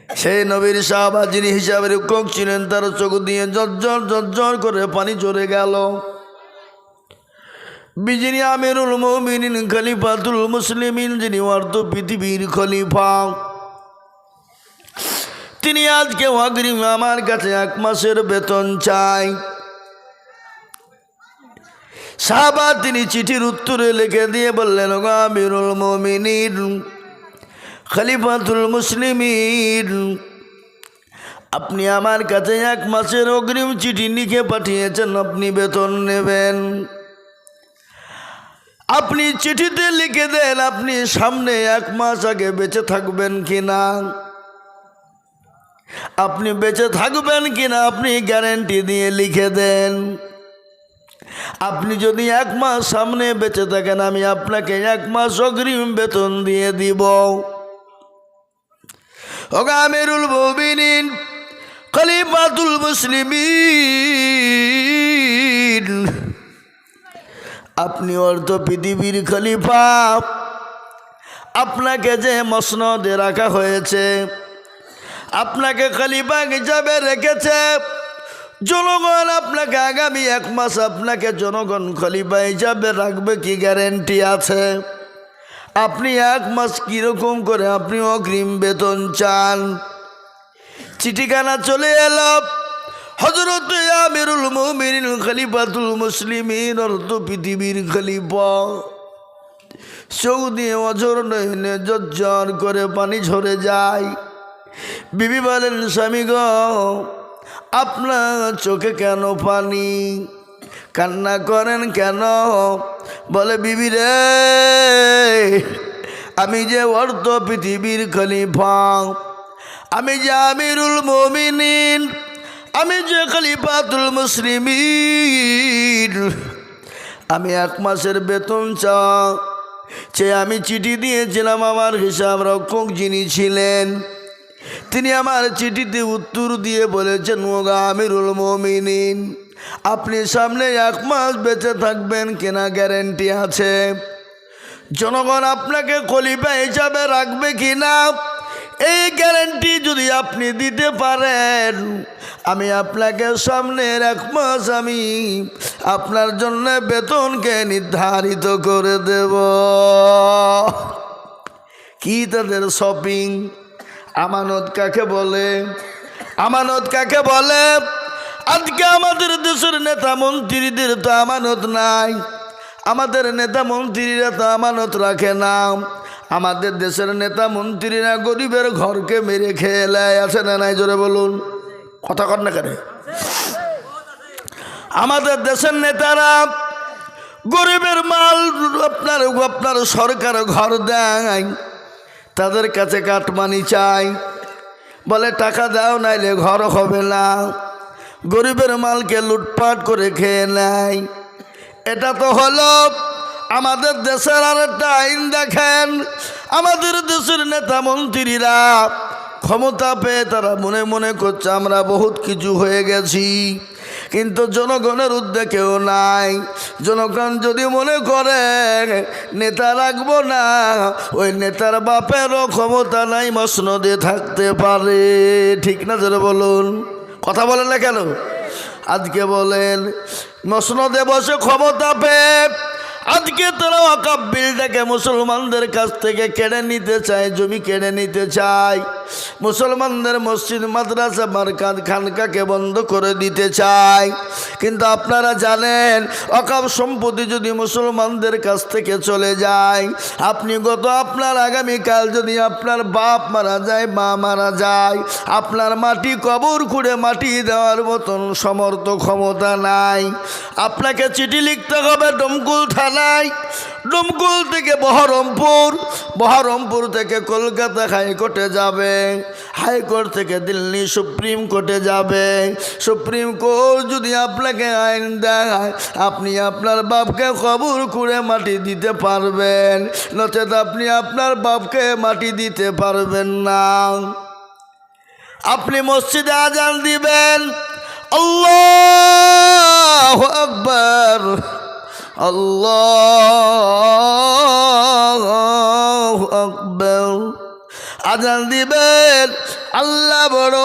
সেই নবীর সাহাবা যিনি হিসাবের শিক্ষক ছিলেন, তার চোখ দিয়ে ঝরঝর ঝরঝর করে পানি ঝরে গেল। যিনি আমিরুল মুমিনিন খলিফাতুল মুসলিমিন, যিনি অর্ধ পৃথিবীর খলিফা, তিনি আজকে অগ্রিম আমার কাছে 1 মাসের বেতন চাই। সাহাবা তিনি চিঠির উত্তরে লিখে দিয়ে বললেন, ওগো আমিরুল মুমিনিন খলিফাতুল মুসলিমিন, আপনি আমার কাছে 1 মাসের অগ্রিম চিঠি লিখে পাঠিয়েছেন, আপনি বেতন নেবেন। আপনি চিঠিতে লিখে দেন আপনি সামনে 1 মাস আগে বেঁচে থাকবেন কিনা, আপনি বেঁচে থাকবেন কিনা আপনি গ্যারান্টি দিয়ে লিখে দেন। আপনি যদি 1 মাস সামনে বেঁচে থাকেন, আমি আপনাকে 1 মাস অগ্রিম বেতন দিয়ে দিব। ওগো আমিরুল মুমিনিন খলিফাতুল মুসলিমিন, আপনি অর্ধ পৃথিবীর খলিফা, আপনাকে যে মসনদে রাখা হয়েছে, আপনাকে খলিফা হিসাবে রেখেছে জনগণ, আপনাকে আগামী 1 মাস আপনাকে জনগণ খলিফা হিসাবে রাখবে কি গ্যারেন্টি আছে? আপনি 1 মাস কীরকম করে আপনি অগ্রিম বেতন চান? চিঠিখানা চলে এলো হযরত আমিরুল মুমিনিন খলিফাতুল মুসলিমিন অর্ধ পৃথিবীর খলিফা, সৌদি অজর নয়নে ঝরঝর করে পানি ঝরে যায়। বিবি বলেন, স্বামী গো, আপনার চোখে কেন পানি, কান্না করেন কেন? বলে, বিবি রে, আমি যে অর্ধ পৃথিবীর খলিফা, আমি যে আমিরুল মুমিনিন, আমি যে খলিফাতুল মুসলিমিন, আমি 1 মাসের বেতন চেয়ে আমি চিঠি দিয়েছিলাম। আমার হিসাব রক্ষক যিনি ছিলেন, তিনি আমার চিঠিতে উত্তর দিয়ে বলেছেন, ওগো আমিরুল মুমিনিন, আপনি সামনে 1 মাস বেঁচে থাকবেন কিনা গ্যারেন্টি আছে? জনগণ আপনাকে খলিফা হিসাবে রাখবে কিনা, এই গ্যারেন্টি যদি আপনি দিতে পারেন, আমি আপনাকে সামনের 1 মাস আমি আপনার জন্য বেতনকে নির্ধারিত করে দেব। কি তাদের শপিং! আমানত কাকে বলে? আমানত কাকে বলে? আজকে আমাদের দেশের নেতা মন্ত্রীদের তো আমানত নাই, আমাদের নেতা মন্ত্রীরা তো আমানত রাখে না। আমাদের দেশের নেতা মন্ত্রীরা গরিবের ঘরকে মেরে খেয়ে নেয়, আছে না নাই? জোরে বলুন, কথা কর না কেন? আমাদের দেশের নেতারা গরিবের মাল আপনার সরকার ঘর দেয়, তাদের কাছে কাটমানি চাই, বলে টাকা দাও নাইলে ঘর হবে না। গরিবের মালকে লুটপাট করে খেয়ে নেয়। এটা তো হলো আমাদের দেশের আরেকটা আইন। দেখেন, আমাদের দেশের নেতা মন্ত্রীরা ক্ষমতা পেয়ে তারা মনে মনে করছে আমরা বহুত কিছু হয়ে গেছি, কিন্তু জনগণের উদ্যোগেও নাই। জনগণ যদি মনে করে নেতা রাখবো না, ওই নেতার বাপেরও ক্ষমতা নাই মসনদে থাকতে পারে, ঠিক না? যারা বলুন, কথা বলেন না কেন? আজকে বলেন মসনদে বসে ক্ষমতা পেয়ে আজকে তারা ওয়াকফ বিলটাকে মুসলমানদের কাছ থেকে কেড়ে নিতে চায়, জমি কেড়ে নিতে চায়, মুসলমানদের মসজিদ মাদ্রাসা মারকাত খানকাকে বন্ধ করে দিতে চায়। কিন্তু আপনারা জানেন, ওয়াকফ সম্পত্তি যদি মুসলমানদের কাছ থেকে চলে যায়, আপনি আপনার আগামীকাল যদি আপনার বাপ মারা যায়, মা মারা যায়, আপনার মাটি কবর খুঁড়ে মাটি দেওয়ার মতন সমর্থ ক্ষমতা নাই। আপনাকে চিঠি লিখতে হবে ডোমকুল থানায়, ডোমকুল থেকে বহরমপুর থেকে কলকাতা হাইকোর্টে যাবে, হাইকোর্ট থেকে দিল্লি সুপ্রিম কোর্টে যাবে। সুপ্রিম কোর্ট যদি আপনাকে আইন দেয়, আপনি আপনার বাপকে কবর খুঁড়ে মাটি দিতে পারবেন, নচেত আপনি আপনার বাপকে মাটি দিতে পারবেন না। আপনি মসজিদে আজান দিবেন, আল্লাহু আকবার, আল্লাহু আকবার। আজান দিবেন। আল্লাহ বড়,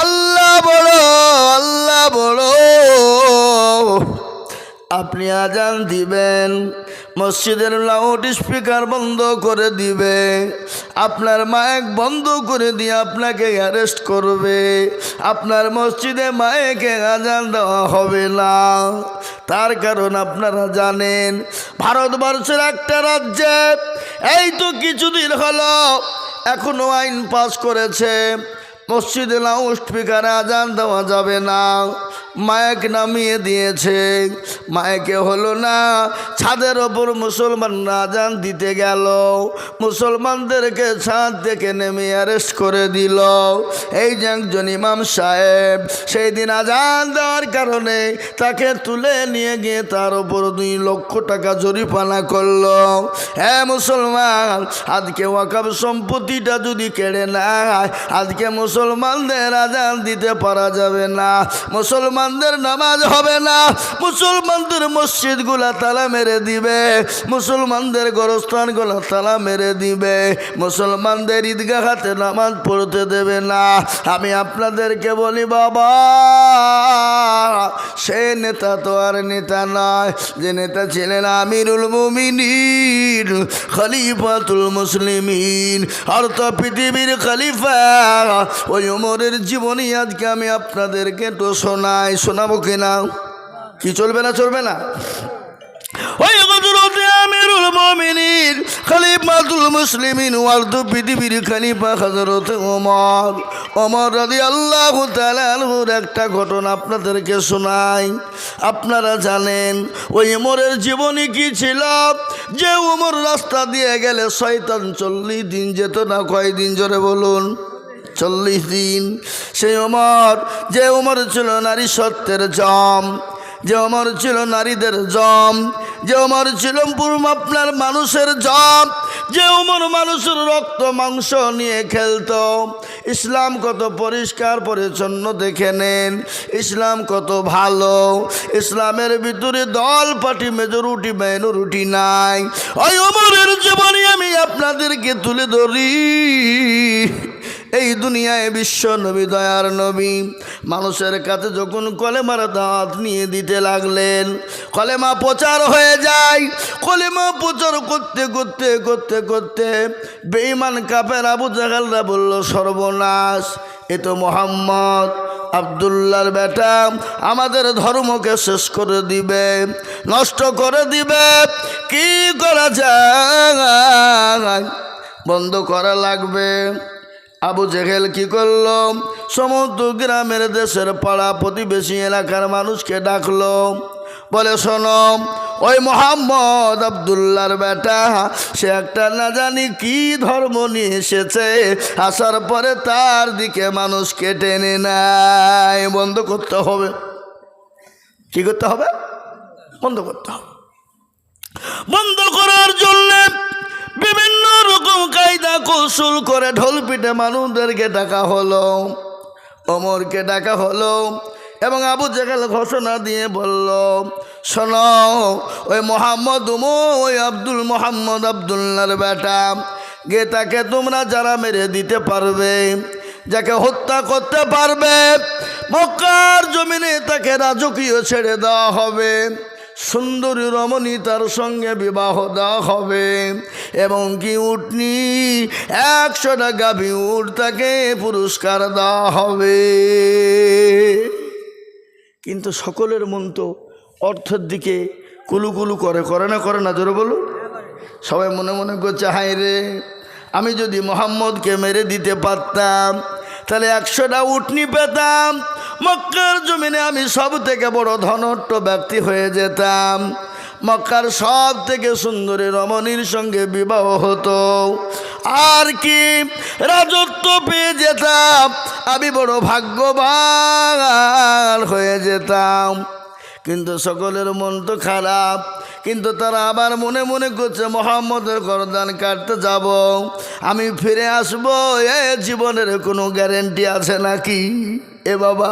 আল্লাহ বড়, আল্লাহ বড়। আপনি আজান দিবেন, মসজিদের লাউড স্পিকার বন্ধ করে দিবে, আপনার মাইক বন্ধ করে দিয়ে আপনাকে অ্যারেস্ট করবে, আপনার মসজিদে মাইকে আজান দেওয়া হবে না। তার কারণ আপনারা জানেন, ভারতবর্ষের একটা রাজ্যে এই তো কিছুদিন হলো এখনো আইন পাস করেছে, মসজিদে লাউড স্পিকারে আজান দেওয়া যাবে না। মাইক নামিয়ে দিয়েছে, মাইকে হলো না। ছাদের ওপর মুসলমানরা আজান দিতে গেল, মুসলমানদেরকে ছাদ থেকে নেমে অ্যারেস্ট করে দিল। এই যে একজন ইমাম সাহেব সেই দিন আজান দেওয়ার কারণে তাকে তুলে নিয়ে গিয়ে তার ওপর 2 লক্ষ টাকা জরিমানা করলো। হ্যাঁ মুসলমান, আজকে ওয়াকফ সম্পত্তিটা যদি কেড়ে নেয়, আজকে মুসলমানদের আজান দিতে পারা যাবে না, মুসলমানদের নামাজ হবে না, মুসলমানদের মসজিদগুলা তালা মেরে দিবে, মুসলমানদের গোরস্থানগুলা তালা মেরে দিবে, মুসলমানদের ঈদগাহাতে নামাজ পড়তে দেবে না। আমি আপনাদেরকে বলি বাবা, সে নেতা তো আর নেতা নয়, যে নেতা ছিলেন আমিরুল মুমিনিন, খলিফাতুল মুসলিমিন, আর তো পৃথিবীর খলিফা ওই ওমরের জীবনী আজকে আমি আপনাদেরকে তো শোনাবো কিনা? কি চলবে না? চলবে না? ওই হযরতে আমিরুল মুমিনিন খলিফাতুল মুসলিমিন ওয়াল তো পৃথিবীর খলিফা হযরতে ওমর রাদিয়াল্লাহু তাআলা আনহুর একটা ঘটনা আপনাদেরকে শোনাই। আপনারা জানেন ওই ওমরের জীবনী কি ছিল? যে ওমর রাস্তা দিয়ে গেলে শয়তান 40 দিন যেত না। কয়দিন? জোরে বলুন। 40 দিন। সেই ওমর, যে ওমর ছিল নারী সত্যের জম, যে ওমর ছিল নারীদের জম, যে ওমর ছিল আপনার মানুষের জম, যে ওমর মানুষের রক্ত মাংস নিয়ে খেলতো। ইসলাম কত পরিষ্কার পরিচ্ছন্ন দেখে নেন, ইসলাম কত ভালো। ইসলামের ভিতরে দল পার্টি মেজরিটি মাইনরিটি নাই। ওই ওমরের জীবনী আমি আপনাদেরকে তুলে ধরি। এই দুনিয়ায় বিশ্ব নবী, দয়ার নবী মানুষের কাছে যখন কলেমার দাওয়াত নিয়ে দিতে লাগলেন, কলেমা প্রচার হয়ে যায়। কলেমা প্রচার করতে করতে করতে করতে বেঈমান কাফের আবু জাহেলরা বলল, সর্বনাশ, এ তো মুহাম্মদ আব্দুল্লাহর বেটা, আমাদের ধর্মকে শেষ করে দিবে, নষ্ট করে দিবে। কি করা যায়? বন্ধ করা লাগবে। আবু জেহেল কি করল? সমস্ত গ্রামের, দেশের, পাড়া প্রতিবেশী এলাকার মানুষকে ডাকলো, বলে শোনো, ওই মোহাম্মদ আব্দুল্লাহর বেটা সে একটা না জানি কি ধর্ম নিয়ে এসেছে, আসার পরে তার দিকে মানুষকে টেনে নেয়। বন্ধ করতে হবে। কি করতে হবে? বন্ধ করতে হবে। বন্ধ করার জন্য বিভিন্ন রকম কায়দা কৌশল করে ঢোল পিটে মানুষদেরকে ডাকা হলো, ওমরকে ডাকা হলো, এবং আবু জেহেল ঘোষণা দিয়ে বলল, শোনো, ওই মোহাম্মদ ওই মোহাম্মদ আব্দুল্লাহর বেটা, গে তাকে তোমরা যারা মেরে দিতে পারবে, যাকে হত্যা করতে পারবে, মক্কার জমিনে তাকে রাজকীয় ছেড়ে দেওয়া হবে, সুন্দরী রমণী তার সঙ্গে বিবাহ দেওয়া হবে, এবং কি উটনি 100টা গাভী উট তাকে পুরস্কার দেওয়া হবে। কিন্তু সকলের মন তো অর্থের দিকে কুলুকুলু করে না? জোরে বলো। সবাই মনে মনে করছে, হায় রে, আমি যদি মোহাম্মদকে মেরে দিতে পারতাম তাহলে 100টা উটনি পেতাম, মক্কার জমিনে আমি সব থেকে বড় ধনট্ট ব্যক্তি হয়ে যেতাম, মক্কার সব থেকে সুন্দরী রমণীর সঙ্গে বিবাহ হতো, আর কি রাজত্ব পেয়ে যেতাম, আমি বড় ভাগ্যবান হয়ে যেতাম। কিন্তু সকলের মন তো খারাপ। কিন্তু তারা আবার মনে মনে করছে, মোহাম্মদের গর্দান কাটতে যাব, আমি ফিরে আসব, এ জীবনের কোনো গ্যারেন্টি আছে নাকি? এ বাবা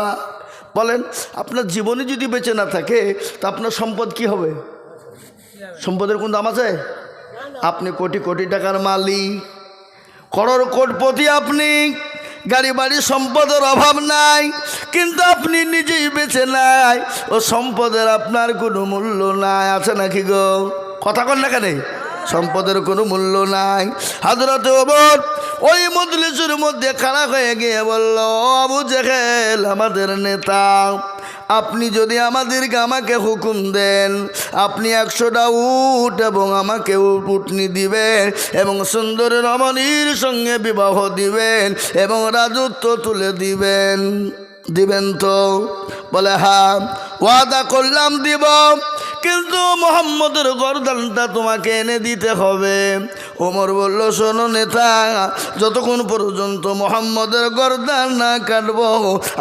বলেন, আপনার জীবনে যদি বেঁচে না থাকে তা আপনার সম্পদ কি হবে? সম্পদের কোন দাম আছে? আপনি কোটি কোটি টাকার মালিক, করোড় কোটিপতি আপনি, গাড়ি বাড়ি সম্পদের অভাব নাই, কিন্তু আপনি নিজেই বেঁচে নাই, ও সম্পদের আপনার কোনো মূল্য নাই। আছে নাকি গো? কথা কন না কেন? সম্পদের কোনো মূল্য নাই। হযরত ওমর ওই মজলিসের মধ্যে খাড়া হয়ে গিয়ে বলল, আবু জেহেল আমাদের নেতা, আপনি যদি আমাকে হুকুম দেন, আপনি 100টা উট এবং আমাকে উটনি দিবেন এবং সুন্দর রমণীর সঙ্গে বিবাহ দিবেন এবং রাজত্ব তুলে দিবেন তো? বলে হ্যাঁ, ওয়াদা করলাম দিব, কিন্তু মোহাম্মদের গর্দানটা তোমাকে এনে দিতে হবে। ওমর বলল, শোনো নেতা, যতক্ষণ পর্যন্ত মোহাম্মদের গর্দান না কাটবো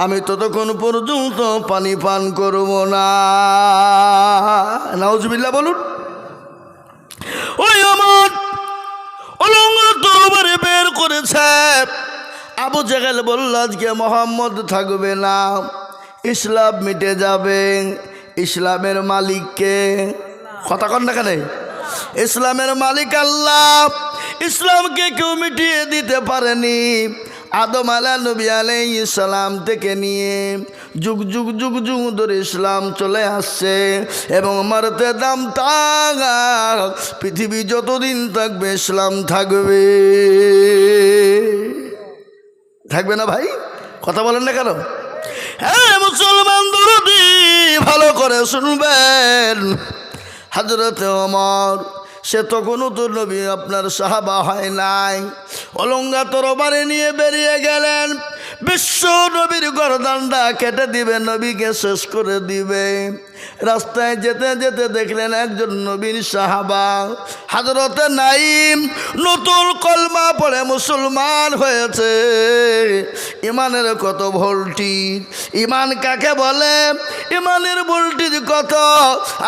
আমি ততক্ষণ পর্যন্ত পানি পান করব না। নাউজুবিল্লাহ বলুন। ওই ওমর অলঙ্গ তরবারি বের করেছে। আবু জেহেল বলল, আজকে মোহাম্মদ থাকবে না, ইসলাম মিটে যাবে। ইসলামের মালিককে? কথা কন না কেন? ইসলামের মালিক আল্লাহ। ইসলামকে কেউ মিটিয়ে দিতে পারেনি। আদম নবী আলাইহিস সালাম থেকে নিয়ে যুগ যুগ যুগ যুগ ধরে ইসলাম চলে আসছে এবং মারতে দাম তাক, পৃথিবী যতদিন থাকবে ইসলাম থাকবে। থাকবে না ভাই? কথা বলেন না কেন? হ্যাঁ মুসলমান দরদি, ভালো করে শুনবেন। হযরত ওমর সে তখনও তো নবী আপনার সাহাবা হয় নাই, অলঙ্গা তরবারি নিয়ে বেরিয়ে গেলেন। বিশ্ব নবীর গর্দানটা কেটে দিবে, নবীকে শেষ করে দিবে। রাস্তায় যেতে যেতে দেখলেন একজন নবীর সাহাবা হযরতে নাঈম নতুন কলমা পড়ে মুসলমান হয়েছে। ইমানের কত ভোল্টেজ! ইমান কাকে বলে? ইমানের ভোল্টেজ কত?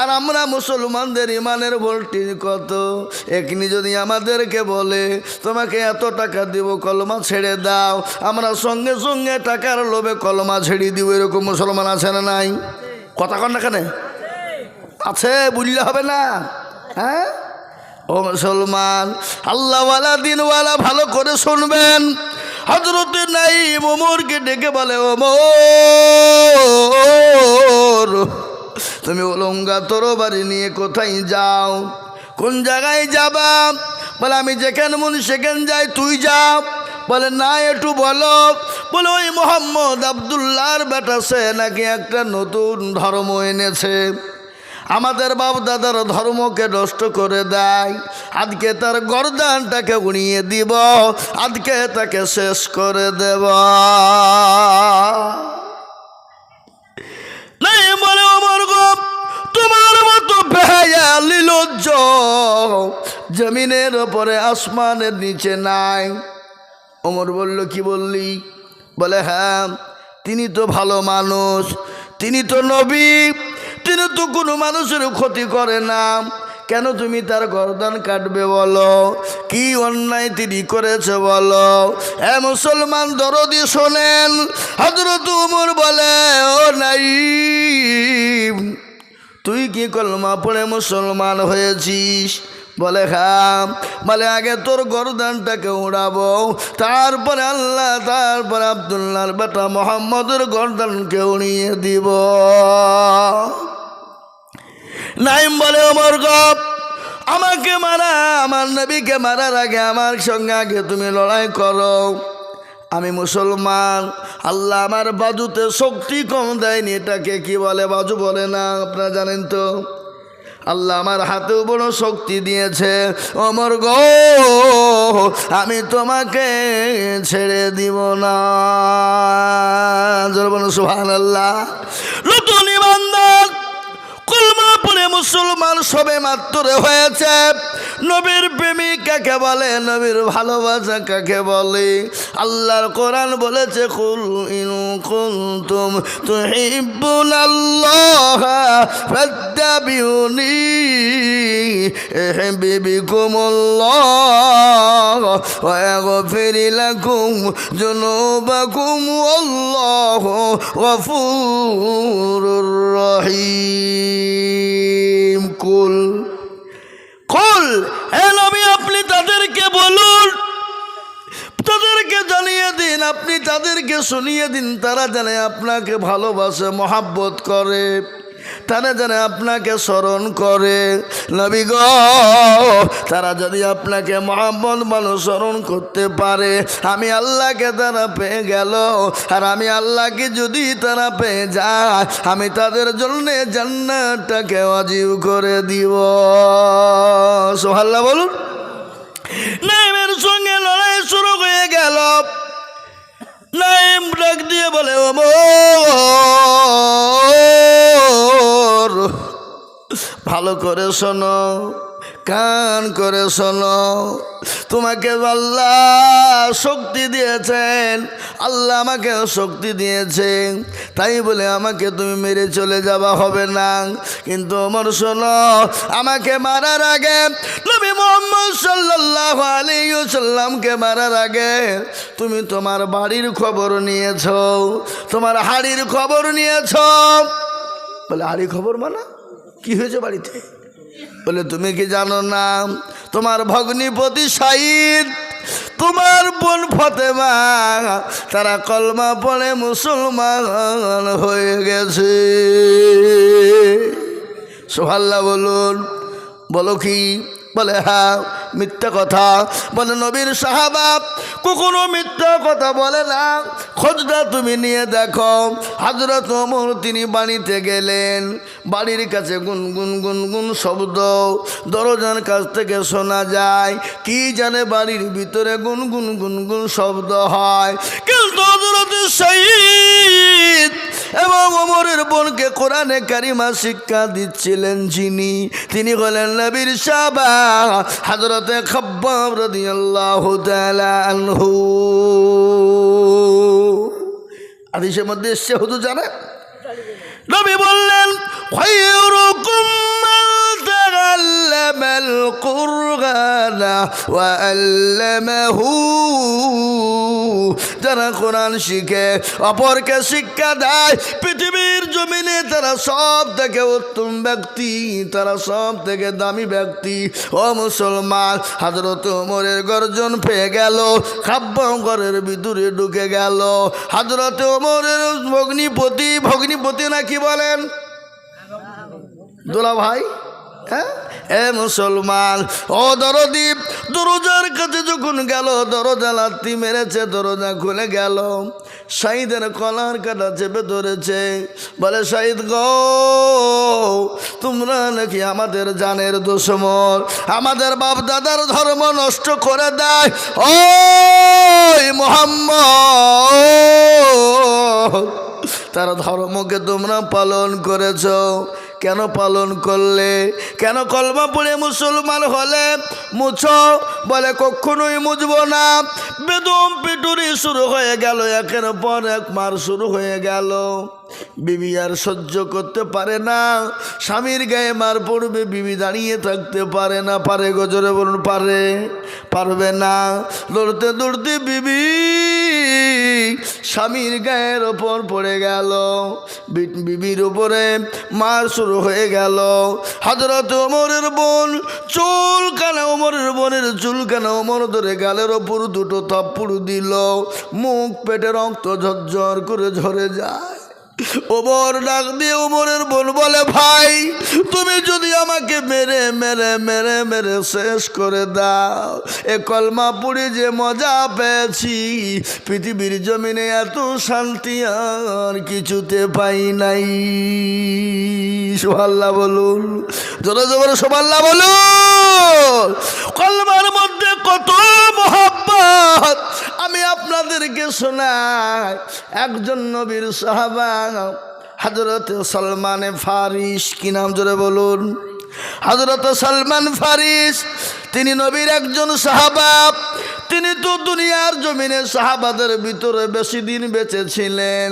আর আমরা মুসলমানদের ইমানের ভোল্টেজ কত? এখনি যদি আমাদেরকে বলে তোমাকে এত টাকা দিব, কলমা ছেড়ে দাও, আমরা সঙ্গে সঙ্গে টাকার লোভে কলমা ছেড়ে দিব। এরকম মুসলমান আছে না নাই? কথা কন না কেন? আছে, বুঝলে হবে না? হ্যাঁ ও মুসলমান, আল্লাহওয়ালা দিনওয়ালা, ভালো করে শুনবেন। হযরতে নাঈম ওমরকে ডেকে বলে, ওমর তুমি অলঙ্গা তরবারি নিয়ে কোথায় যাও? কোন জায়গায় যাবা? বলে আমি যেখানে মন সেখানে যাই, তুই যা। বলে না, একটু বলো। বলে ওই মোহাম্মদ আবদুল্লাহর বেটা, সে নাকি একটা নতুন ধর্ম এনেছে, আমাদের বাপ দাদার ধর্মকে নষ্ট করে দেয়। আজকে তার গর্দানটাকে উড়িয়ে দিব, আজকে তাকে শেষ করে দেব। নাই বলে ওমর গো, তোমার মতো বেহায়া নির্লজ্জ জমিনের ওপরে আসমানের নিচে নাই। ওমর বলল, কি বললি? বলে হ্যাঁ, তিনি তো ভালো মানুষ, তিনি তো নবী, তিনি তো কোনো মানুষের ক্ষতি করে না, কেন তুমি তার গর্দান কাটবে? বলো কি অন্যায় তিনি করেছে বলো। এ মুসলমান দরদি শোনেন। হযরত ওমর বলে, ও নাঈম, তুই কি কলমা পড়ে মুসলমান হয়েছিস? বলে হ্যাঁ। বলে আগে তোর গর্দানটাকে উড়াবো, তারপরে আল্লাহ, তারপরে আব্দুল্লাহর বেটা মোহাম্মদের গর্দানকে উড়িয়ে দিব। নাঈম বলে, ওমর গো, আমাকে মারা, আমার নবীকে মারার আগে আমার সঙ্গে আগে তুমি লড়াই করো। আমি মুসলমান, আল্লাহ আমার বাজুতে শক্তি কম দেয়নি। এটাকে কি বলে? বাজু বলে না? আপনারা জানেন তো। আল্লাহ আমার হাতেও বড় শক্তি দিয়েছে। ওমর গো, আমি তোমাকে ছেড়ে দিব না। জোরে বলুন সুবহানাল্লাহ। নতুন ইমানদার, কলমা পড়ে মুসলমান সবে মাত্র হয়েছে। নবীর প্রেমিক কাকে বলে? নবীর ভালোবাসা কাকে বলে? আল্লাহর কোরআন বলেছে, কুল ইন কুনতুম তুহিব্বুনাল্লাহ ফাত্তাবিউনি ইউহিব্বুকুমুল্লাহ ওয়া ইয়াগফির লাকুম যুনুবাকুম ওয়াল্লাহু গফুরুর রহিম। কুল কুল, হে নবী আপনি তাদেরকে বলুন, জানিয়ে দিন, আপনি তাদেরকে শুনিয়ে দিন, তারা জানে আপনাকে ভালোবাসে, মহাব্বত করে, তারা জানে আপনাকে স্মরণ করে। নবী গো, তারা যদি আপনাকে মহাব্বত ভালো স্মরণ করতে পারে, আমি আল্লাহকে তারা পেয়ে গেল। আর আমি আল্লাহকে যদি তারা পেয়ে যায়, আমি তাদের জন্য জান্নাতটাকে ওয়াজিব করে দিব। সুবহানাল্লাহ বলুন। নাইমের সঙ্গে লড়াই শুরু হয়ে গেল। নাইম ডাক দিয়ে বলে, ওমর ভালো করে শোনো, কান করে শোনো, তোমাকে আল্লাহ শক্তি দিয়েছেন, আল্লাহ আমাকে শক্তি দিয়েছেন, তাই বলে আমাকে তুমি মেরে চলে যাওয়া হবে না। কিন্তু ওমর শোনো, আমাকে মারার আগে, নবী মুহাম্মদ সাল্লাল্লাহু আলাইহি ওয়াসাল্লামকে মারার আগে তুমি তোমার বাড়ির খবর নিয়েছো, তোমার হাড়ির খবর নিয়েছো। বলে হাড়ি খবর মানে কি হয়েছে বাড়িতে? বলে তুমি কি জানো না, তোমার ভগ্নিপতি শাহিদ, তোমার বোন ফতেমা, তারা কলমা পড়ে মুসলমান হয়ে গেছে। সুবহানাল্লাহ বলুন। বলো কি? বলে হ্যাঁ। মিথ্যা কথা বলে নবীর সাহাবা কখনো মিথ্যা কথা বলে না। খোঁজটা তুমি নিয়ে দেখো। হযরত ওমর তিনি বাড়িতে গেলেন, বাড়ির কাছে গুনগুন গুনগুন শব্দ দরজার কাছ থেকে শোনা যায়। কি জানে বাড়ির ভিতরে গুনগুন গুনগুন শব্দ হয়, কিন্তু হযরত শহীদ এবং ওমরের বোনকে কোরআনে কারিমা শিক্ষা দিচ্ছিলেন যিনি, তিনি হলেন নবীর সাহাবা হযরতে খাব্বাব রাদিয়াল্লাহু তাআলা আনহু। হাদিসের মধ্যে এসেছে, হুজুর জানে, নবী বললেন খায়রুকুম মান তাআল্লামাল কুরআনা ওয়া আল্লামাহু, যারা কোরআন শিখে অপরকে শিক্ষা দেয়, পৃথিবীর জমিনে তারা সব থেকে উত্তম ব্যক্তি, তারা সব থেকে দামি ব্যক্তি। ও মুসলমান, হযরত ওমরের গর্জন পেয়ে গেল, খাব্বাব ঘরের ভিতরে ঢুকে গেল। হযরত ওমরের ভগ্নিপতি, ভগ্নিপতি না কি বলেন, দোলা ভাই, হ্যাঁ, এ মুসলমান, ও দরদি, দরজার কাছে যখন গেল, দরজা লাথি মেরেছে, দরজা খুলে গেল। শহীদের কলার কাটা চেপে ধরেছে। বলে শহীদ গো, তোমরা নাকি আমাদের জানের দুশমন, আমাদের বাপ দাদার ধর্ম নষ্ট করে দেয়। ও মুহাম্মদ, তার ধর্মকে তোমরা পালন করেছ, কেন পালন করলে? কেন কলমা পড়ে মুসলমান হলে মুছো? বলে কখনোই মুছব না। বেদম পিটুরি শুরু হয়ে গেল, একের পর এক মার শুরু হয়ে গেল। বিবি আর সহ্য করতে পারে না, স্বামীর গায়ে মার পড়বে, বিবি দাঁড়িয়ে থাকতে পারে না। পারে গো, জোরে বলুন, পারে? পারবে না। দৌড়তে দৌড়তে বিবি স্বামীর গায়ের ওপর পড়ে গেল, বিবির উপরে মার শুরু হয়ে গেল। হযরত ওমরের বোন চুলকানা, ওমরের বোনের চুলকানা ওমর ধরে গালের ওপর দুটো থাপ্পড় দিল, মুখ পেটে রক্ত ঝরঝর করে ঝরে যায়। ওমর ডাক দিয়ে ওমরের বোন বলে, ভাই তুমি যদি আমাকে মেরে মেরে মেরে মেরে শেষ করে দাও, এ কলমা পড়ে যে মজা পেয়েছি, পৃথিবীর জমিনে এত শান্তি আর কিছুতে পাই নাই। সুবহানাল্লাহ বলুন, জোরে জোরে সুবহানাল্লাহ বলুন। কলমার মধ্যে কত মহব্বত আমি আপনাদেরকে শোনাই। একজন নবীর সাহাবা হযরত সালমান ফারিস, কি নাম জোরে বলুন? হযরত সালমান ফারিস, তিনি নবীর একজন সাহাবা। তিনি তো দুনিয়ার জমিনে সাহাবাদের ভিতরে বেশি দিন বেঁচে ছিলেন।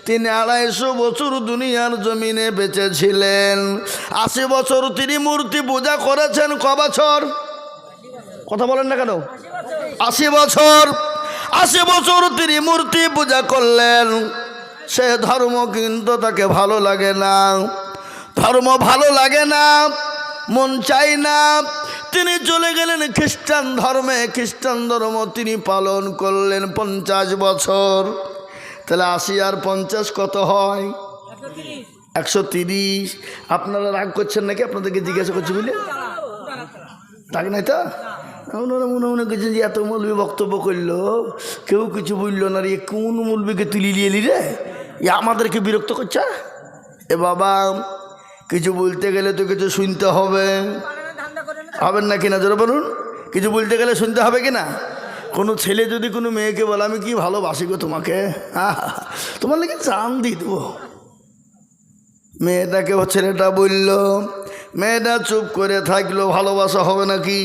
তিনি 250 বছর দুনিয়ার জমিনে বেঁচে ছিলেন। 80 বছর তিনি মূর্তি পূজা করেছেন। ক বছর? কথা বলেন না কেন? 80 বছর। 80 বছর তিনি মূর্তি পূজা করলেন। সে ধর্ম কিন্তু তাকে ভালো লাগে না, ধর্ম ভালো লাগে না, মন চাই না। তিনি চলে গেলেন খ্রিস্টান ধর্মে। খ্রিস্টান ধর্ম তিনি পালন করলেন 50 বছর। তাহলে 80 আর 50 কত হয়? 130। আপনারা রাগ করছেন নাকি? আপনাদেরকে জিজ্ঞাসা করছি বুঝলে? রাগ নাই তো? ওনারা মনে মনে করছেন যে এত মৌলবি বক্তব্য করলো, কেউ কিছু বললো না রে, কোন মৌলবিকে তুলি নিয়ে এলি রে, আমাদেরকে বিরক্ত করছে। এ বাবা, কিছু বলতে গেলে তো কিছু শুনতে হবে, হবেন না কিনা জোরে বলুন? কিছু বলতে গেলে শুনতে হবে কিনা? কোনো ছেলে যদি কোনো মেয়েকে বলে আমি কি ভালোবাসি গো তোমাকে, তোমার লেগে জান দিয়ে দেবো, মেয়েটাকে ছেলেটা বলল, মেয়েটা চুপ করে থাকলো, ভালোবাসা হবে নাকি?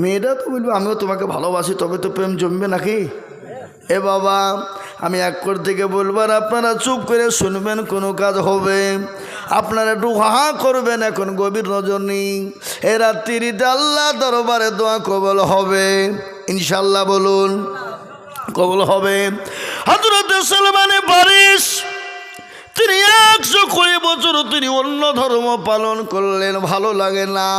মেয়েটা তো বলবো আমিও তোমাকে ভালোবাসি, তবে তো প্রেম জমবে নাকি? এ বাবা, আমি এক করে থেকে বলবো আর আপনারা চুপ করে শুনবেন, কোনো কাজ হবে? আপনারা একটু হা করবেন, এখন গভীর রজনী, এ রাত্রিতে আল্লাহ দরবারে দোয়া কবল হবে ইনশাল্লাহ। বলুন কবল হবে। হযরত সালমান ফারিসী তিনি 120 বছর তিনি অন্য ধর্ম পালন করলেন, ভালো লাগে না।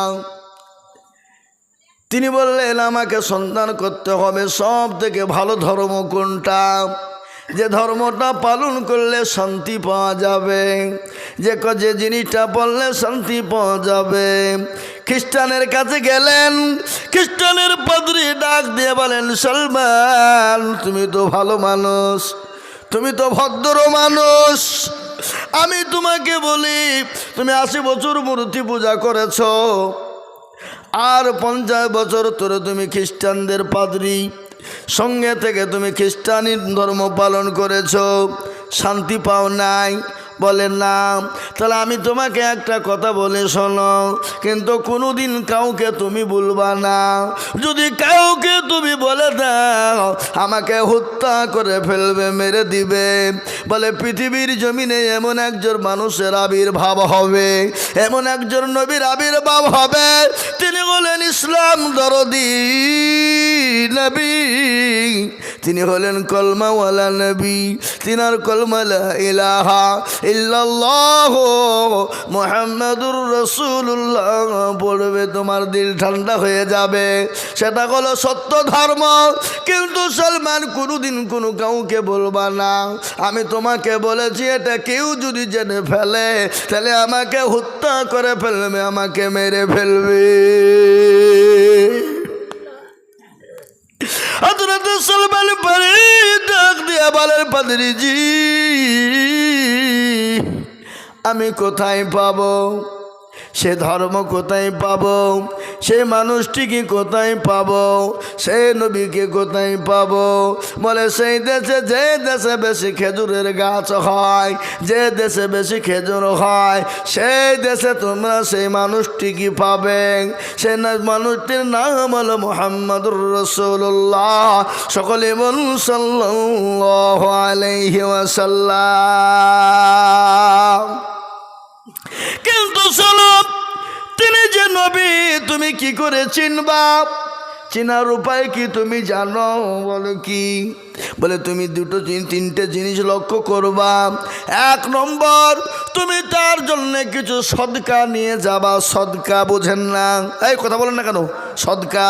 তিনি বললেন আমাকে সন্ধান করতে হবে সব থেকে ভালো ধর্ম কোনটা, যে ধর্মটা পালন করলে শান্তি পাওয়া যাবে, যে জিনিসটা পড়লে শান্তি পাওয়া যাবে। খ্রিস্টানের কাছে গেলেন, খ্রিস্টানের পাদ্রী ডাক দিয়ে বলেন সালমান তুমি তো ভালো মানুষ, তুমি তো ভদ্র মানুষ, আমি তোমাকে বলি তুমি 80 বছর মূর্তি পূজা করেছ, আর 50 বছর ধরে তুমি খ্রিস্টানদের পাদ্রী সঙ্গে থেকে তুমি খ্রিস্টানি ধর্ম পালন করেছ, শান্তি পাও নাই? বলেন না। তাহলে আমি তোমাকে একটা কথা বলে শোনো, কিন্তু কোনোদিন কাউকে তুমি বলবা না, যদি কাউকে তুমি বলে দাও আমাকে হত্যা করে ফেলবে, মেরে দিবে। বলে পৃথিবীর জমিনে এমন একজন মানুষের আবির্ভাব হবে, এমন একজন নবীর আবির্ভাব হবে, তিনি হলেন ইসলাম দরদি নবী, তিনি হলেন কলমাওয়ালা নবী, তিনার কলমা লা ইলাহা ইল্লাল্লাহ মুহাম্মাদুর রাসূলুল্লাহ পড়বে, তোমার দিল ঠান্ডা হয়ে যাবে, সেটা হলো সত্য ধর্ম। কিন্তু সালমান কোনোদিন কোনো কাউকে বলবা না, আমি তোমাকে বলেছি এটা কেউ যদি জেনে ফেলে তাহলে আমাকে হত্যা করে ফেলবে, আমাকে মেরে ফেলবে। হযরত সালমান ফারিসী ডাক দিয়া বলেন পাদ্রীজি আমি কোথায় পাবো সে ধর্ম, কোথায় পাবো সেই মানুষটিকে, কোথায় পাবো সেই নবীকে, কোথায় পাবো? বলে সেই দেশে, যে দেশে বেশি খেজুরের গাছ হয়, যে দেশে বেশি খেজুর হয় সেই দেশে তোমরা সেই মানুষটিকে পাবে। সেই মানুষটির নাম হলো মুহাম্মাদুর রাসূলুল্লাহ। সকলে বলুন সাল্লাল্লাহু আলাইহি ওয়াসাল্লাম। কিন্তু শোনো, তিনি যে নবী তুমি কি করে চিনবা? চিনার উপায় কি তুমি জানো? বলো কি? বলে তুমি দুটো তিনটে জিনিস লক্ষ্য করবা। 1 নম্বর, তুমি তার জন্য কিছু সদকা নিয়ে যাবা। সদকা বোঝেন না? এই কথা বলেন না কেন? সদকা।